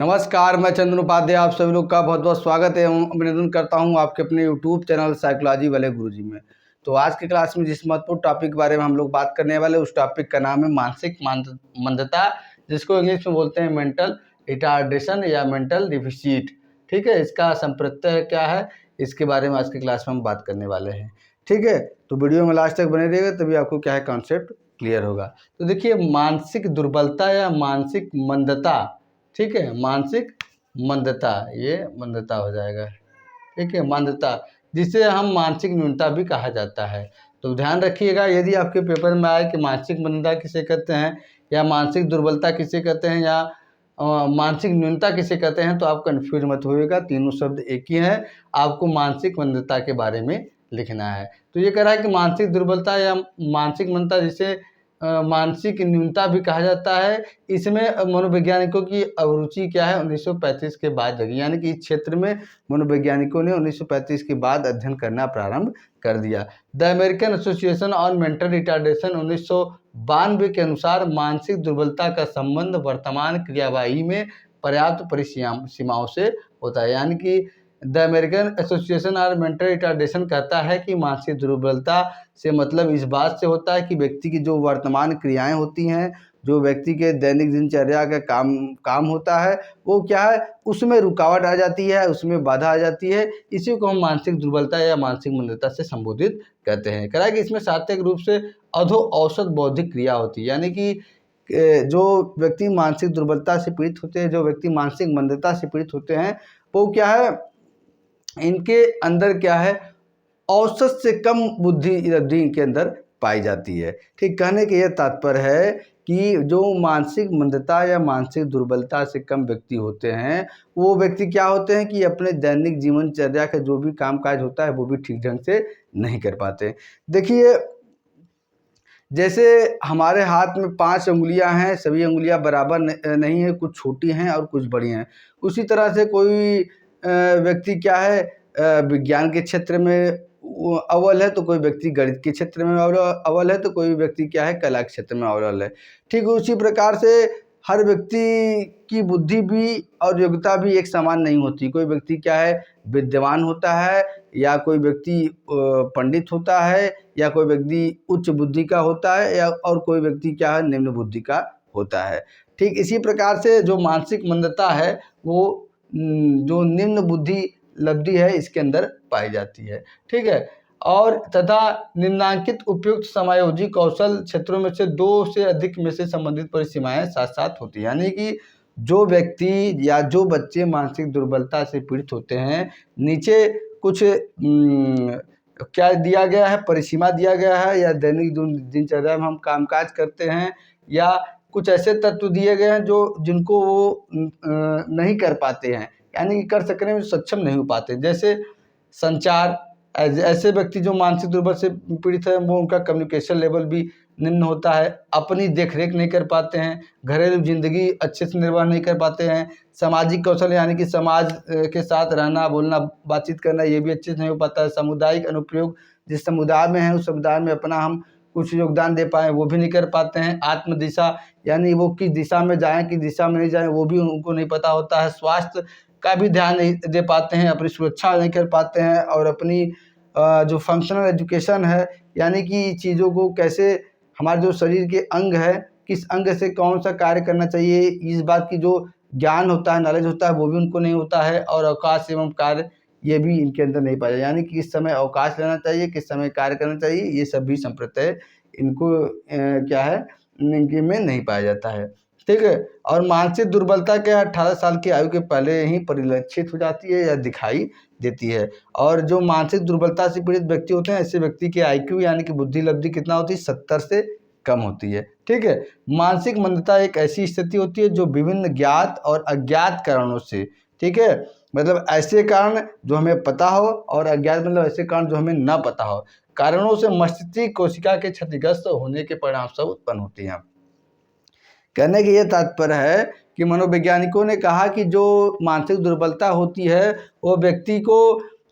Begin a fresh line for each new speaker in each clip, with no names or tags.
नमस्कार, मैं चंदन उपाध्याय आप सभी लोग का बहुत बहुत स्वागत है एवं अभिनंदन करता हूं आपके अपने यूट्यूब चैनल साइकोलॉजी वाले गुरुजी में। तो आज की क्लास में जिस महत्वपूर्ण टॉपिक के बारे में हम लोग बात करने वाले उस टॉपिक का नाम है मानसिक मंदता, जिसको इंग्लिश में बोलते हैं मेंटल रिटार्डेशन या मेंटल डिफिसिट। ठीक है, इसका संप्रत्यय क्या है, इसके बारे में आज की क्लास में हम बात करने वाले हैं। ठीक है, तो वीडियो में लास्ट तक बने रहिएगा, तभी आपको क्या है कॉन्सेप्ट क्लियर होगा। तो देखिए, मानसिक दुर्बलता या मानसिक मंदता, ठीक है, मानसिक मंदता, ये मंदता हो जाएगा। ठीक है, मंदता, जिसे हम मानसिक न्यूनता भी कहा जाता है। तो ध्यान रखिएगा, यदि आपके पेपर में आए कि मानसिक मंदता किसे कहते हैं या मानसिक दुर्बलता किसे कहते हैं या मानसिक न्यूनता किसे कहते हैं, तो आप कन्फ्यूज मत होइएगा, तीनों शब्द एक ही हैं। आपको मानसिक मंदता के बारे में लिखना है। तो ये कह रहा है कि मानसिक दुर्बलता या मानसिक मंदता, जिसे मानसिक न्यूनता भी कहा जाता है, इसमें मनोवैज्ञानिकों की अभिरुचि क्या है 1935 के बाद जगी, यानी कि इस क्षेत्र में मनोवैज्ञानिकों ने 1935 के बाद अध्ययन करना प्रारंभ कर दिया। The American association on mental retardation 1992 के अनुसार मानसिक दुर्बलता का संबंध वर्तमान क्रियावाही में पर्याप्त परिसीमाओं से होता है। यानी कि the American association on mental retardation कहता है कि मानसिक दुर्बलता से मतलब इस बात से होता है कि व्यक्ति की जो वर्तमान क्रियाएं होती हैं, जो व्यक्ति के दैनिक दिनचर्या का काम होता है, वो क्या है, उसमें रुकावट आ जाती है, उसमें बाधा आ जाती है। इसी को हम मानसिक दुर्बलता या मानसिक मंदता से संबोधित कहते हैं। कह कि इसमें सात्विक रूप से अधो औसत बौद्धिक क्रिया होती है, यानी कि जो व्यक्ति मानसिक दुर्बलता से पीड़ित होते हैं, जो व्यक्ति मानसिक मंदता से पीड़ित होते हैं, वो क्या है, इनके अंदर क्या है, औसत से कम बुद्धि इनके अंदर पाई जाती है। ठीक, कहने के यह तात्पर्य है कि जो मानसिक मंदता या मानसिक दुर्बलता से कम व्यक्ति होते हैं, वो व्यक्ति क्या होते हैं कि अपने दैनिक जीवनचर्या का जो भी कामकाज होता है वो भी ठीक ढंग से नहीं कर पाते। देखिए, जैसे हमारे हाथ में 5 उंगलियां हैं, सभी उंगलियां बराबर नहीं है, कुछ छोटी हैं और कुछ बड़ी हैं। उसी तरह से कोई व्यक्ति क्या है, विज्ञान के क्षेत्र में अव्वल है, तो कोई व्यक्ति गणित के क्षेत्र में अव्वल है, तो कोई व्यक्ति क्या है, कला के क्षेत्र में अव्वल है। ठीक उसी प्रकार से हर व्यक्ति की बुद्धि भी और योग्यता भी एक समान नहीं होती। कोई व्यक्ति क्या है, विद्वान होता है, या कोई व्यक्ति पंडित होता है, या कोई व्यक्ति उच्च बुद्धि का होता है, या और कोई व्यक्ति क्या है, निम्न बुद्धि का होता है। ठीक इसी प्रकार से जो मानसिक मंदता है, वो जो निम्न बुद्धि लब्धि है, इसके अंदर पाई जाती है। ठीक है, और तथा निम्नांकित उपयुक्त समायोजी कौशल क्षेत्रों में से 2 से अधिक में से संबंधित परिसीमाएं साथ साथ होती है। यानी कि जो व्यक्ति या जो बच्चे मानसिक दुर्बलता से पीड़ित होते हैं, नीचे कुछ क्या दिया गया है, परिसीमा दिया गया है, या दैनिक दिनचर्या में हम कामकाज करते हैं, या कुछ ऐसे तत्व दिए गए हैं जो जिनको वो नहीं कर पाते हैं, यानी कि कर सकने में सक्षम नहीं हो पाते। जैसे संचार, ऐसे व्यक्ति जो मानसिक दुर्बल से पीड़ित है, वो उनका कम्युनिकेशन लेवल भी निम्न होता है, अपनी देखरेख नहीं कर पाते हैं, घरेलू जिंदगी अच्छे से निर्वाह नहीं कर पाते हैं, सामाजिक कौशल यानी कि समाज के साथ रहना, बोलना, बातचीत करना, ये भी अच्छे से नहीं हो पाता है। सामुदायिक अनुप्रयोग, जिस समुदाय में है उस समुदाय में अपना हम कुछ योगदान दे पाएँ, वो भी नहीं कर पाते हैं। आत्म दिशा, यानी वो किस दिशा में जाएँ, किस दिशा में नहीं जाएँ, वो भी उनको नहीं पता होता है। स्वास्थ्य का भी ध्यान नहीं दे पाते हैं, अपनी सुरक्षा नहीं कर पाते हैं, और अपनी जो फंक्शनल एजुकेशन है, यानी कि चीज़ों को कैसे, हमारे जो शरीर के अंग है, किस अंग से कौन सा कार्य करना चाहिए, इस बात की जो ज्ञान होता है, नॉलेज होता है, वो भी उनको नहीं होता है। और अवकाश एवं कार्य, ये भी इनके अंदर नहीं पाया, यानी कि किस समय अवकाश लेना चाहिए, किस समय कार्य करना चाहिए, ये सब भी संप्रत्यय इनको क्या है, इनके में नहीं पाया जाता है। ठीक है, और मानसिक दुर्बलता क्या 18 साल की आयु के पहले ही परिलक्षित हो जाती है या दिखाई देती है। और जो मानसिक दुर्बलता से पीड़ित व्यक्ति होते हैं, ऐसे व्यक्ति की IQ यानी कि बुद्धि लब्धि कितना होती है, 70 से कम होती है। ठीक है, मानसिक मंदता एक ऐसी स्थिति होती है जो विभिन्न ज्ञात और अज्ञात कारणों से, ठीक है, मतलब ऐसे कारण जो हमें पता हो, और अज्ञात मतलब ऐसे कारण जो हमें ना पता हो, कारणों से मस्तिष्क कोशिका के क्षतिग्रस्त होने के परिणाम सब उत्पन्न होती हैं। कहने की ये तात्पर्य है कि मनोवैज्ञानिकों ने कहा कि जो मानसिक दुर्बलता होती है, वो व्यक्ति को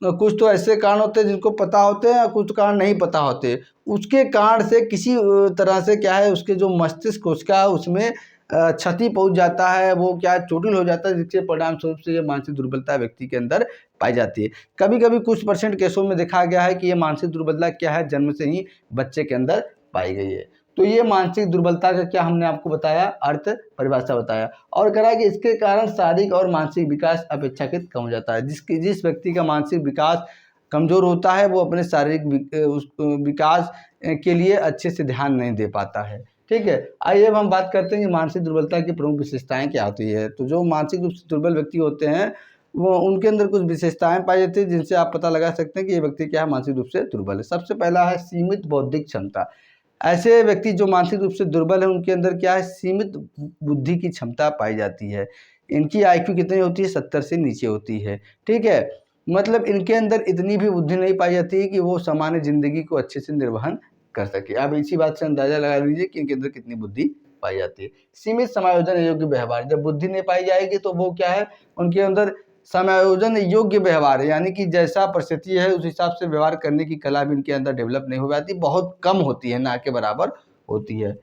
कुछ तो ऐसे कारण होते हैं जिनको पता होते हैं, और कुछ कारण नहीं पता होते। उसके कारण से किसी तरह से क्या है, उसके जो मस्तिष्क कोशिका है उसमें क्षति पहुंच जाता है, वो क्या है चोटिल हो जाता है, जिसके परिणाम स्वरूप से ये मानसिक दुर्बलता व्यक्ति के अंदर पाई जाती है। कभी कभी कुछ परसेंट केसों में देखा गया है कि ये मानसिक दुर्बलता क्या है जन्म से ही बच्चे के अंदर पाई गई है। तो ये मानसिक दुर्बलता का क्या हमने आपको बताया, अर्थ परिभाषा बताया, और कहा कि इसके कारण शारीरिक और मानसिक विकास अपेक्षाकृत कम हो जाता है। जिस व्यक्ति का मानसिक विकास कमजोर होता है वो अपने शारीरिक विकास के लिए अच्छे से ध्यान नहीं दे पाता है। ठीक है, आइए अब हम बात करते हैं कि मानसिक दुर्बलता की प्रमुख विशेषताएं क्या होती है। तो जो मानसिक रूप से दुर्बल व्यक्ति होते हैं वो उनके अंदर कुछ विशेषताएं पाई जाती है जिनसे आप पता लगा सकते हैं कि ये व्यक्ति क्या है, मानसिक रूप से दुर्बल है। सबसे पहला है सीमित बौद्धिक क्षमता। ऐसे व्यक्ति जो मानसिक रूप से दुर्बल है उनके अंदर क्या है, सीमित बुद्धि की क्षमता पाई जाती है। इनकी IQ कितनी होती है, 70 से नीचे होती है। ठीक है, मतलब इनके अंदर इतनी भी बुद्धि नहीं पाई जाती है कि वो सामान्य जिंदगी को अच्छे से निर्वहन कर सके। आप इसी बात से अंदाजा लगा लीजिए कि इनके अंदर कितनी बुद्धि पाई जाती है। सीमित समायोजन योग्य व्यवहार। जब बुद्धि नहीं पाई जाएगी तो वो क्या है, उनके अंदर समायोजन योग्य व्यवहार, यानी कि जैसा परिस्थिति है उस हिसाब से व्यवहार करने की कला भी इनके अंदर डेवलप नहीं हो पाती, बहुत कम होती है, ना के बराबर होती है।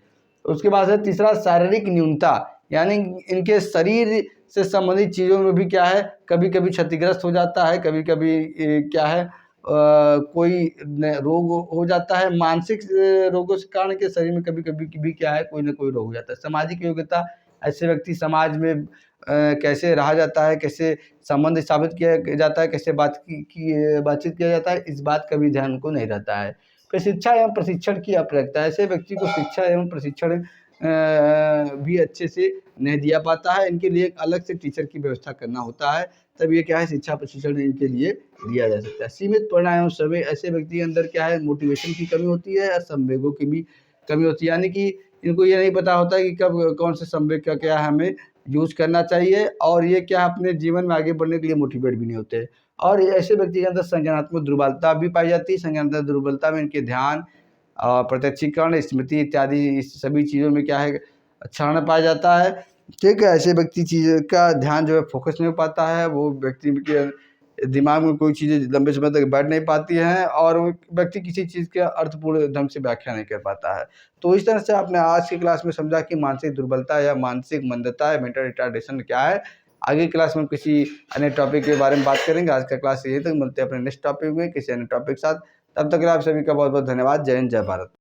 उसके बाद है तीसरा शारीरिक न्यूनता, यानी इनके शरीर से संबंधित चीज़ों में भी क्या है, कभी कभी क्षतिग्रस्त हो जाता है, कभी कभी क्या है कोई रोग हो जाता है। मानसिक रोगों के कारण के शरीर में कभी कभी भी क्या है, कोई ना कोई रोग हो जाता है। सामाजिक योग्यता, ऐसे व्यक्ति समाज में कैसे रहा जाता है, कैसे संबंध स्थापित किया जाता है, कैसे बातचीत किया जाता है, इस बात का भी ध्यान उनको नहीं रहता है। फिर शिक्षा एवं प्रशिक्षण की अप्राप्यता। ऐसे व्यक्ति को शिक्षा एवं प्रशिक्षण भी अच्छे से नहीं दिया पाता है। इनके लिए एक अलग से टीचर की व्यवस्था करना होता है, तब ये क्या है, शिक्षा प्रशिक्षण इनके लिए दिया जा सकता है। सीमित प्रेरणा एवं समय। ऐसे व्यक्ति के अंदर क्या है, मोटिवेशन की कमी होती है और संवेगों की भी कमी होती है, यानी कि इनको ये नहीं पता होता कि कब कौन से संवेग का क्या हमें यूज करना चाहिए, और ये क्या अपने जीवन में आगे बढ़ने के लिए मोटिवेट भी नहीं होते। और ऐसे व्यक्ति के अंदर संज्ञानात्मक दुर्बलता भी पाई जाती है। संज्ञानात्मक दुर्बलता में इनके ध्यान, प्रत्यक्षीकरण, स्मृति इत्यादि इस सभी चीज़ों में क्या है, क्षरण पाया जाता है। ठीक है, ऐसे व्यक्ति चीज़ का ध्यान जो है फोकस नहीं हो पाता है, वो व्यक्ति के दिमाग में कोई चीज़ें लंबे समय तक बैठ नहीं पाती हैं, और व्यक्ति किसी चीज़ के अर्थपूर्ण ढंग से व्याख्या नहीं कर पाता है। तो इस तरह से आपने आज की क्लास में समझा कि मानसिक दुर्बलता या मानसिक मंदता या मेंटल रिटार्डेशन क्या है। आगे क्लास में किसी अन्य टॉपिक के बारे में बात करेंगे। आज का क्लास यही तक, मिलते हैं अपने नेक्स्ट टॉपिक में किसी अन्य टॉपिक के साथ। तब तक के लिए आप सभी का बहुत बहुत धन्यवाद। जय हिंद, जय भारत।